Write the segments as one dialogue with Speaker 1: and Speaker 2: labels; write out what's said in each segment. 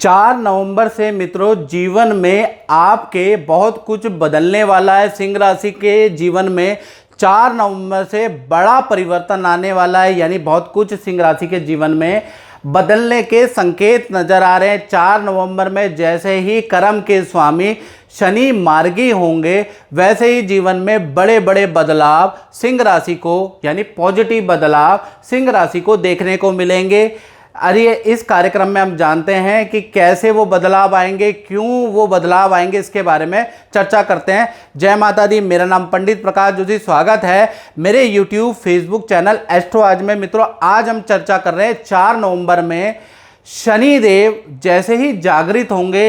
Speaker 1: 4 नवंबर से मित्रों जीवन में आपके बहुत कुछ बदलने वाला है। सिंह राशि के जीवन में 4 नवंबर से बड़ा परिवर्तन आने वाला है, यानी बहुत कुछ सिंह राशि के जीवन में बदलने के संकेत नजर आ रहे हैं। 4 नवंबर में जैसे ही कर्म के स्वामी शनि मार्गी होंगे, वैसे ही जीवन में बड़े बड़े बदलाव सिंह राशि को, यानी पॉजिटिव बदलाव सिंह राशि को देखने को मिलेंगे। अरे इस कार्यक्रम में हम जानते हैं कि कैसे वो बदलाव आएंगे, क्यों वो बदलाव आएंगे, इसके बारे में चर्चा करते हैं। जय माता दी। मेरा नाम पंडित प्रकाश जोशी। स्वागत है मेरे YouTube फेसबुक चैनल एस्ट्रो आज में। मित्रों आज हम चर्चा कर रहे हैं 4 नवंबर में शनि देव जैसे ही जागृत होंगे,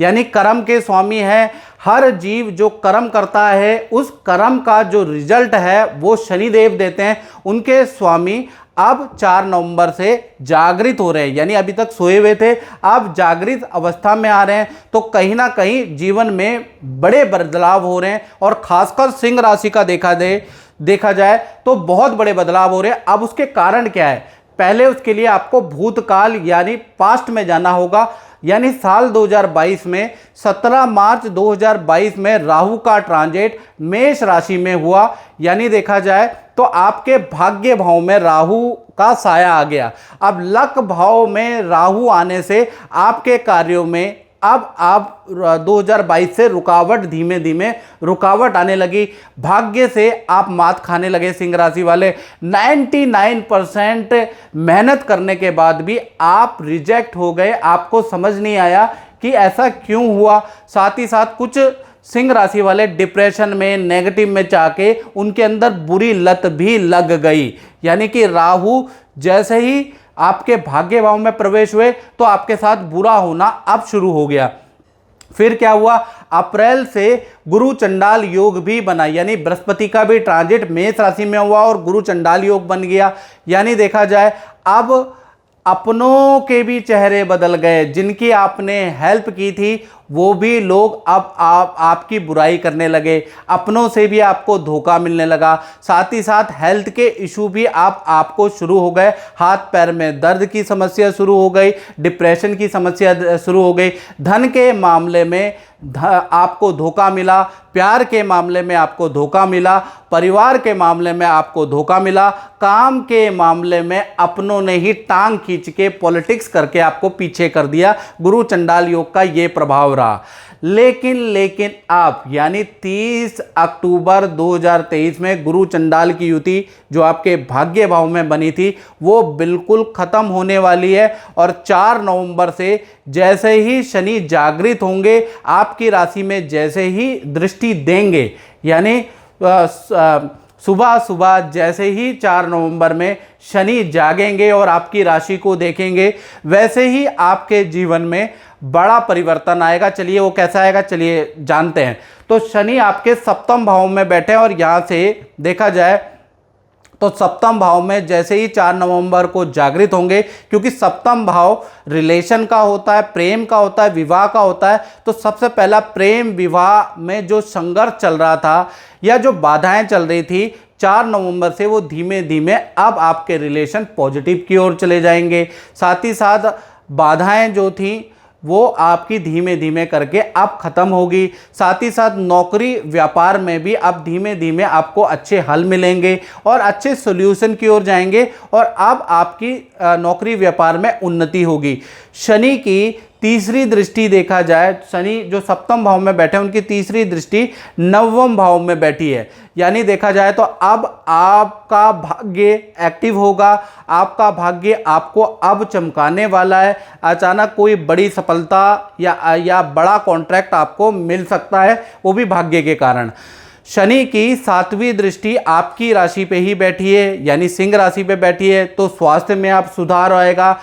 Speaker 1: यानी कर्म के स्वामी हैं। हर जीव जो कर्म करता है उस कर्म का जो रिजल्ट है वो शनि देव देते हैं। उनके स्वामी अब 4 नवंबर से जागृत हो रहे हैं, यानी अभी तक सोए हुए थे, अब जागृत अवस्था में आ रहे हैं। तो कहीं ना कहीं जीवन में बड़े बदलाव हो रहे हैं और खासकर सिंह राशि का देखा जाए तो बहुत बड़े बदलाव हो रहे हैं। अब उसके कारण क्या है, पहले उसके लिए आपको भूतकाल यानी पास्ट में जाना होगा। यानी साल 2022 में 17 मार्च 2022 में राहु का ट्रांजिट मेष राशि में हुआ। यानी देखा जाए तो आपके भाग्य भाव में राहु का साया आ गया। अब लक भाव में राहु आने से आपके कार्यों में अब आप 2022 से रुकावट, धीमे धीमे रुकावट आने लगी। भाग्य से आप मात खाने लगे सिंह राशि वाले। 99% मेहनत करने के बाद भी आप रिजेक्ट हो गए। आपको समझ नहीं आया कि ऐसा क्यों हुआ। साथ ही साथ कुछ सिंह राशि वाले डिप्रेशन में, नेगेटिव में जाके उनके अंदर बुरी लत भी लग गई। यानी कि राहु जैसे ही आपके भाग्य भाव में प्रवेश हुए तो आपके साथ बुरा होना अब शुरू हो गया। फिर क्या हुआ, अप्रैल से गुरु चंडाल योग भी बना, यानी बृहस्पति का भी ट्रांजिट मेष राशि में हुआ और गुरु चंडाल योग बन गया। यानी देखा जाए अब अपनों के भी चेहरे बदल गए। जिनकी आपने हेल्प की थी वो भी लोग अब आपकी बुराई करने लगे। अपनों से भी आपको धोखा मिलने लगा। साथ ही साथ हेल्थ के इशू भी आपको शुरू हो गए। हाथ पैर में दर्द की समस्या शुरू हो गई, डिप्रेशन की समस्या शुरू हो गई। धन के मामले में आपको धोखा मिला, प्यार के मामले में आपको धोखा मिला, परिवार के मामले में आपको धोखा मिला, काम के मामले में अपनों ने ही टांग खींच के पॉलिटिक्स करके आपको पीछे कर दिया। गुरु चंडाल योग का ये प्रभाव रहा। लेकिन आप यानी 30 अक्टूबर 2023 में गुरु चंडाल की युति जो आपके भाग्य भाव में बनी थी वो बिल्कुल खत्म होने वाली है। और 4 नवंबर से जैसे ही शनि जागृत होंगे, आपकी राशि में जैसे ही दृष्टि देंगे, यानी सुबह सुबह जैसे ही 4 नवंबर में शनि जागेंगे और आपकी राशि को देखेंगे, वैसे ही आपके जीवन में बड़ा परिवर्तन आएगा। चलिए वो कैसा आएगा, चलिए जानते हैं। तो शनि आपके सप्तम भाव में बैठे और यहाँ से देखा जाए तो सप्तम भाव में जैसे ही 4 नवंबर को जागृत होंगे, क्योंकि सप्तम भाव रिलेशन का होता है, प्रेम का होता है, विवाह का होता है। तो सबसे पहला प्रेम विवाह में जो संघर्ष चल रहा था या जो बाधाएं चल रही थी, 4 नवंबर से वो धीमे धीमे अब आपके रिलेशन पॉजिटिव की ओर चले जाएंगे। साथ ही साथ बाधाएं जो थी वो आपकी धीमे धीमे करके अब खत्म होगी। साथ ही साथ नौकरी व्यापार में भी अब धीमे धीमे आपको अच्छे हल मिलेंगे और अच्छे सॉल्यूशन की ओर जाएंगे और अब आपकी नौकरी व्यापार में उन्नति होगी। शनि की तीसरी दृष्टि देखा जाए, शनि जो सप्तम भाव में बैठे उनकी तीसरी दृष्टि नवम भाव में बैठी है। यानी देखा जाए तो अब आपका भाग्य एक्टिव होगा। आपका भाग्य आपको अब चमकाने वाला है। अचानक कोई बड़ी सफलता या बड़ा कॉन्ट्रैक्ट आपको मिल सकता है, वो भी भाग्य के कारण। शनि की 7वीं दृष्टि आपकी राशि पे ही बैठी है, यानी सिंह राशि पे बैठी है। तो स्वास्थ्य में आप सुधार आएगा,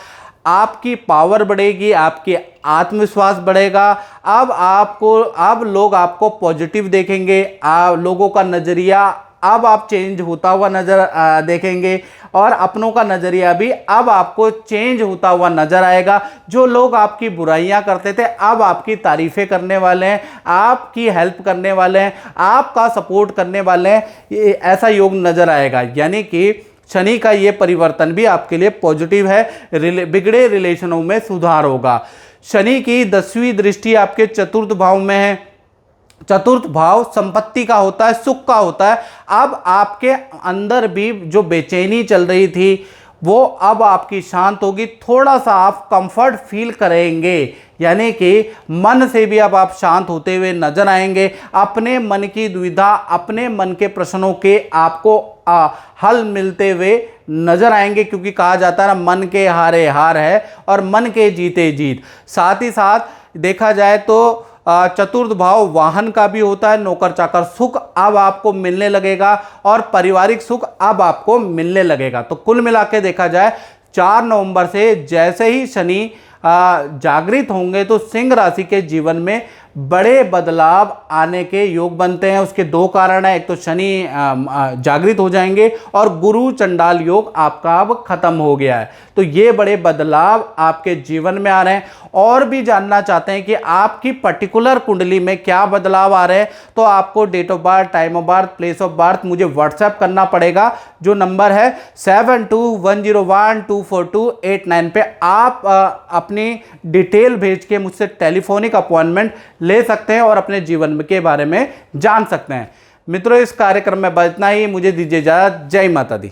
Speaker 1: आपकी पावर बढ़ेगी, आपकी आत्मविश्वास बढ़ेगा। अब लोग आपको पॉजिटिव देखेंगे। लोगों का नज़रिया अब आप चेंज होता हुआ देखेंगे और अपनों का नज़रिया भी अब आपको चेंज होता हुआ नज़र आएगा। जो लोग आपकी बुराइयां करते थे अब आपकी तारीफ़ें करने वाले हैं, आपकी हेल्प करने वाले हैं, आपका सपोर्ट करने वाले हैं। ऐसा योग नज़र आएगा। यानी कि शनि का ये परिवर्तन भी आपके लिए पॉजिटिव है। बिगड़े रिलेशनों में सुधार होगा। शनि की 10वीं दृष्टि आपके चतुर्थ भाव में है। चतुर्थ भाव संपत्ति का होता है, सुख का होता है। अब आपके अंदर भी जो बेचैनी चल रही थी वो अब आपकी शांत होगी। थोड़ा सा आप कंफर्ट फील करेंगे, यानी कि मन से भी अब आप शांत होते हुए नजर आएंगे। अपने मन की दुविधा, अपने मन के प्रश्नों के आपको हल मिलते हुए नजर आएंगे, क्योंकि कहा जाता है ना, मन के हारे हार है और मन के जीते जीत। साथ ही साथ देखा जाए तो चतुर्थ भाव वाहन का भी होता है। नौकर चाकर सुख अब आपको मिलने लगेगा और पारिवारिक सुख अब आपको मिलने लगेगा। तो कुल मिला के देखा जाए 4 नवंबर से जैसे ही शनि जागृत होंगे तो सिंह राशि के जीवन में बड़े बदलाव आने के योग बनते हैं। उसके 2 कारण है, एक तो शनि जागृत हो जाएंगे और गुरु चंडाल योग आपका अब खत्म हो गया है। तो ये बड़े बदलाव आपके जीवन में आ रहे हैं। और भी जानना चाहते हैं कि आपकी पर्टिकुलर कुंडली में क्या बदलाव आ रहे हैं, तो आपको date of birth, time of birth, place of birth मुझे व्हाट्सएप करना पड़ेगा। जो नंबर है 7210124289 पे आप अपनी डिटेल भेज के मुझसे टेलीफोनिक अपॉइंटमेंट ले सकते हैं और अपने जीवन के बारे में जान सकते हैं। मित्रों, इस कार्यक्रम में बस इतना ही। मुझे दीजिए इजाजत। जय माता दी।